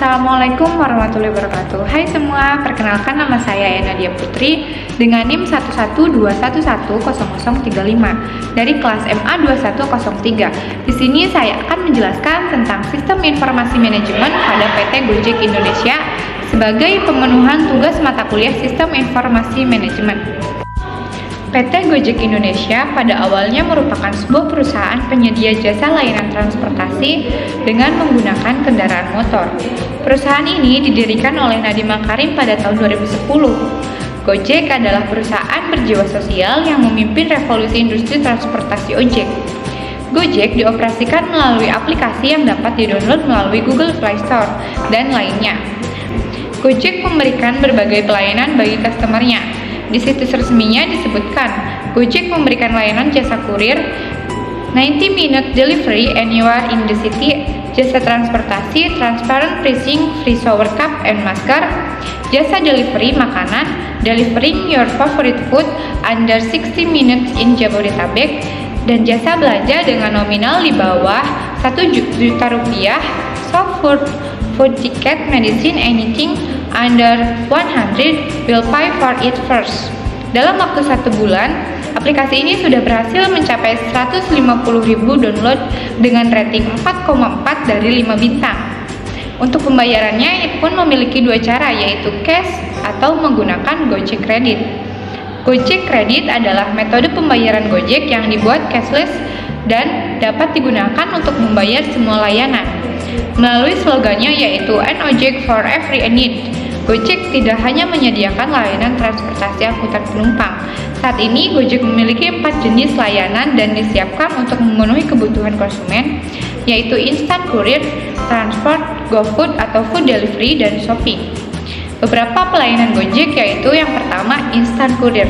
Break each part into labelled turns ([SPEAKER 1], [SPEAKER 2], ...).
[SPEAKER 1] Assalamualaikum warahmatullahi wabarakatuh. Hai semua, perkenalkan nama saya Nadia Putri dengan NIM 112110035 dari kelas MA 2103. Di sini saya akan menjelaskan tentang sistem informasi manajemen pada PT Gojek Indonesia sebagai pemenuhan tugas mata kuliah sistem informasi manajemen. PT Gojek Indonesia pada awalnya merupakan sebuah perusahaan penyedia jasa layanan transportasi dengan menggunakan kendaraan motor. Perusahaan ini didirikan oleh Nadiem Makarim pada tahun 2010. Gojek adalah perusahaan berjiwa sosial yang memimpin revolusi industri transportasi ojek. Gojek dioperasikan melalui aplikasi yang dapat didownload melalui Google Play Store dan lainnya. Gojek memberikan berbagai pelayanan bagi customer-nya. Di situs resminya disebutkan, Gojek memberikan layanan jasa kurir, 90-minute delivery anywhere in the city, jasa transportasi, transparent pricing, free shower cup and masker, jasa delivery makanan, delivering your favorite food under 60 minutes in Jabodetabek, dan jasa belanja dengan nominal di bawah 1 juta rupiah, soft food ticket, medicine, anything under 100 will pay for it first. Dalam waktu 1 bulan, aplikasi ini sudah berhasil mencapai 150.000 download dengan rating 4,4 dari 5 bintang. Untuk pembayarannya pun memiliki 2 cara, yaitu cash atau menggunakan Gojek Credit. Gojek Credit adalah metode pembayaran Gojek yang dibuat cashless dan dapat digunakan untuk membayar semua layanan. Melalui slogannya yaitu "An Ojek for Every Need", Gojek tidak hanya menyediakan layanan transportasi angkutan penumpang. Saat ini Gojek memiliki 4 jenis layanan dan disiapkan untuk memenuhi kebutuhan konsumen, yaitu instant courier, transport, GoFood atau food delivery, dan shopping. Beberapa pelayanan Gojek yaitu yang pertama instant courier.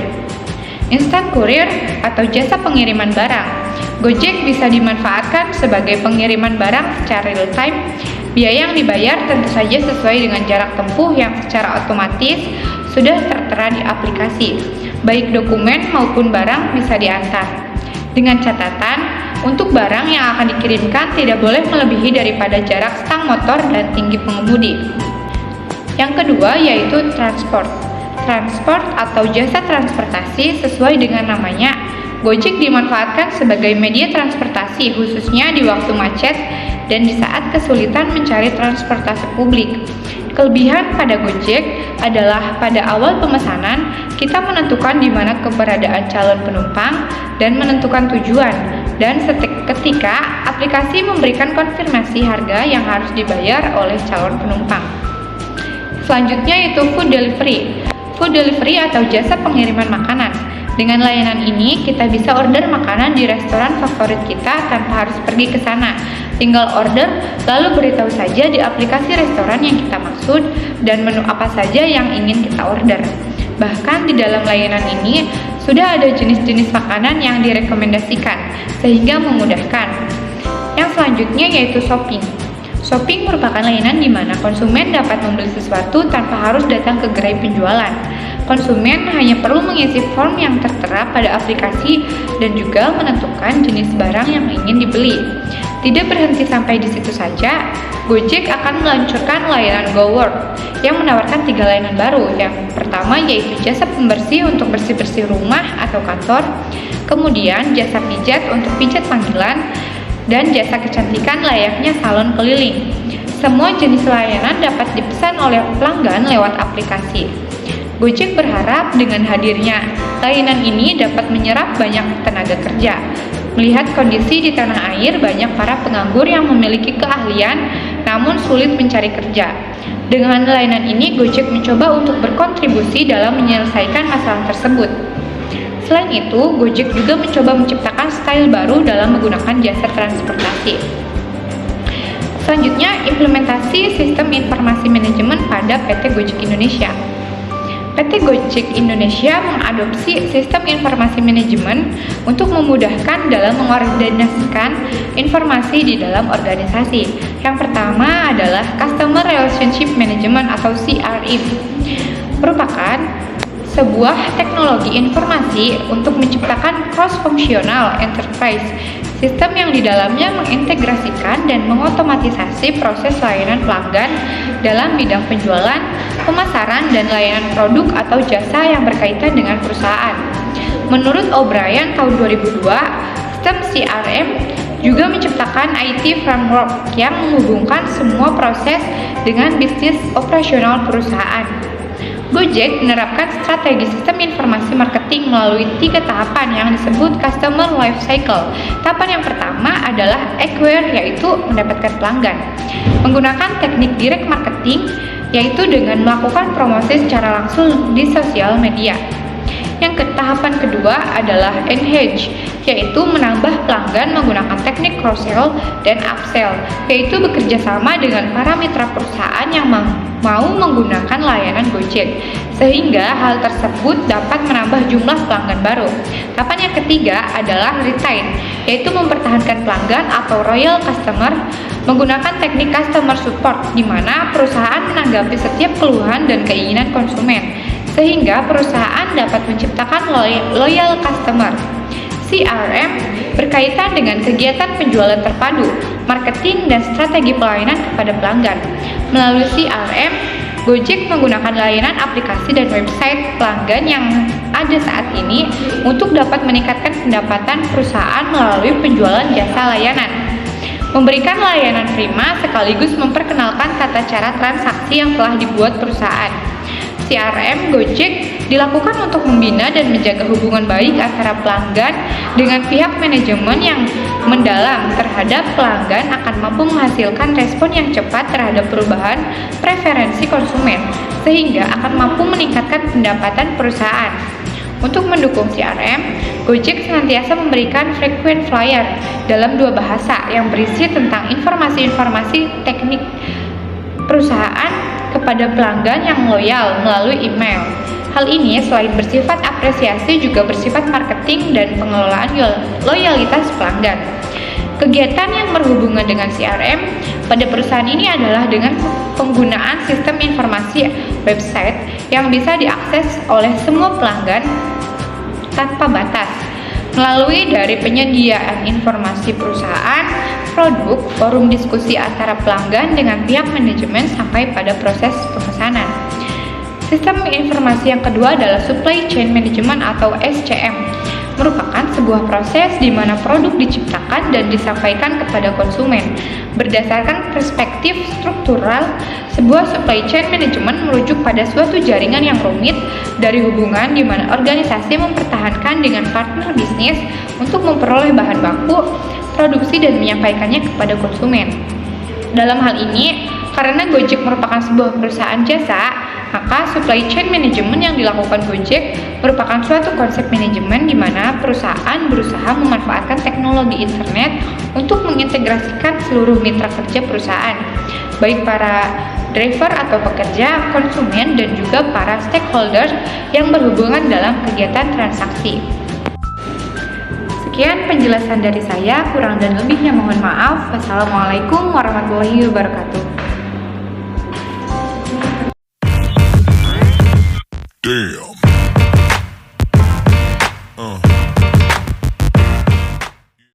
[SPEAKER 1] Instant courier atau jasa pengiriman barang. Gojek bisa dimanfaatkan sebagai pengiriman barang secara real time. Biaya yang dibayar tentu saja sesuai dengan jarak tempuh yang secara otomatis sudah tertera di aplikasi. Baik dokumen maupun barang bisa diantar. Dengan catatan, untuk barang yang akan dikirimkan tidak boleh melebihi daripada jarak stang motor dan tinggi pengemudi. Yang kedua yaitu transport. Transport atau jasa transportasi sesuai dengan namanya, Gojek dimanfaatkan sebagai media transportasi khususnya di waktu macet dan di saat kesulitan mencari transportasi publik. Kelebihan pada Gojek adalah pada awal pemesanan kita menentukan di mana keberadaan calon penumpang dan menentukan tujuan, dan ketika aplikasi memberikan konfirmasi harga yang harus dibayar oleh calon penumpang. Selanjutnya yaitu food delivery. Food delivery atau jasa pengiriman makanan. Dengan layanan ini, kita bisa order makanan di restoran favorit kita tanpa harus pergi ke sana. Tinggal order, lalu beritahu saja di aplikasi restoran yang kita maksud dan menu apa saja yang ingin kita order. Bahkan di dalam layanan ini, sudah ada jenis-jenis makanan yang direkomendasikan, sehingga memudahkan. Yang selanjutnya yaitu shopping. Shopping merupakan layanan di mana konsumen dapat membeli sesuatu tanpa harus datang ke gerai penjualan. Konsumen hanya perlu mengisi form yang tertera pada aplikasi dan juga menentukan jenis barang yang ingin dibeli. Tidak berhenti sampai di situ saja, Gojek akan meluncurkan layanan GoWork yang menawarkan 3 layanan baru. Yang pertama yaitu jasa pembersih untuk bersih-bersih rumah atau kantor, kemudian jasa pijat untuk pijat panggilan, dan jasa kecantikan layaknya salon keliling. Semua jenis layanan dapat dipesan oleh pelanggan lewat aplikasi. Gojek berharap dengan hadirnya layanan ini dapat menyerap banyak tenaga kerja. Melihat kondisi di tanah air, banyak para penganggur yang memiliki keahlian namun sulit mencari kerja. Dengan layanan ini, Gojek mencoba untuk berkontribusi dalam menyelesaikan masalah tersebut. Selain itu, Gojek juga mencoba menciptakan style baru dalam menggunakan jasa transportasi. Selanjutnya, implementasi sistem informasi manajemen pada PT Gojek Indonesia. PT Gojek Indonesia mengadopsi sistem informasi manajemen untuk memudahkan dalam mengordinasikan informasi di dalam organisasi. Yang pertama adalah Customer Relationship Management atau CRM. Merupakan sebuah teknologi informasi untuk menciptakan cross-functional enterprise, sistem yang di dalamnya mengintegrasikan dan mengotomatisasi proses layanan pelanggan dalam bidang penjualan, pemasaran, dan layanan produk atau jasa yang berkaitan dengan perusahaan. Menurut O'Brien tahun 2002, sistem CRM juga menciptakan IT framework yang menghubungkan semua proses dengan bisnis operasional perusahaan. Gojek menerapkan strategi sistem informasi marketing melalui 3 tahapan yang disebut Customer Life Cycle. Tahapan yang pertama adalah acquire, yaitu mendapatkan pelanggan. Menggunakan teknik direct marketing, yaitu dengan melakukan promosi secara langsung di sosial media. Tahapan kedua adalah engage, yaitu menambah pelanggan menggunakan teknik cross-sell dan upsell, yaitu bekerja sama dengan para mitra perusahaan yang mau menggunakan layanan Gojek, sehingga hal tersebut dapat menambah jumlah pelanggan baru. Tahapan yang ketiga adalah retain, yaitu mempertahankan pelanggan atau royal customer menggunakan teknik customer support, di mana perusahaan menanggapi setiap keluhan dan keinginan konsumen, sehingga perusahaan dapat menciptakan loyal customer. CRM berkaitan dengan kegiatan penjualan terpadu, marketing, dan strategi pelayanan kepada pelanggan. Melalui CRM, Gojek menggunakan layanan aplikasi dan website pelanggan yang ada saat ini untuk dapat meningkatkan pendapatan perusahaan melalui penjualan jasa layanan. Memberikan layanan prima sekaligus memperkenalkan tata cara transaksi yang telah dibuat perusahaan. CRM Gojek dilakukan untuk membina dan menjaga hubungan baik antara pelanggan dengan pihak manajemen yang mendalam terhadap pelanggan, akan mampu menghasilkan respon yang cepat terhadap perubahan preferensi konsumen, sehingga akan mampu meningkatkan pendapatan perusahaan. Untuk mendukung CRM, Gojek senantiasa memberikan frequent flyer dalam 2 bahasa yang berisi tentang informasi-informasi teknik perusahaan kepada pelanggan yang loyal melalui email. Hal ini selain bersifat apresiasi juga bersifat marketing dan pengelolaan loyalitas pelanggan. Kegiatan yang berhubungan dengan CRM pada perusahaan ini adalah dengan penggunaan sistem informasi website yang bisa diakses oleh semua pelanggan tanpa batas, melalui dari penyediaan informasi perusahaan, produk, forum diskusi antara pelanggan dengan pihak manajemen sampai pada proses pemesanan. Sistem informasi yang kedua adalah Supply Chain Management atau SCM, merupakan sebuah proses di mana produk diciptakan dan disampaikan kepada konsumen. Berdasarkan perspektif struktural, sebuah supply chain management merujuk pada suatu jaringan yang rumit dari hubungan di mana organisasi mempertahankan dengan partner bisnis untuk memperoleh bahan baku, produksi, dan menyampaikannya kepada konsumen. Dalam hal ini, karena Gojek merupakan sebuah perusahaan jasa, maka supply chain management yang dilakukan Gojek merupakan suatu konsep manajemen di mana perusahaan berusaha memanfaatkan teknologi internet untuk mengintegrasikan seluruh mitra kerja perusahaan, baik para driver atau pekerja, konsumen, dan juga para stakeholders yang berhubungan dalam kegiatan transaksi. Sekian penjelasan dari saya, kurang dan lebihnya mohon maaf. Wassalamualaikum warahmatullahi wabarakatuh.
[SPEAKER 2] Damn.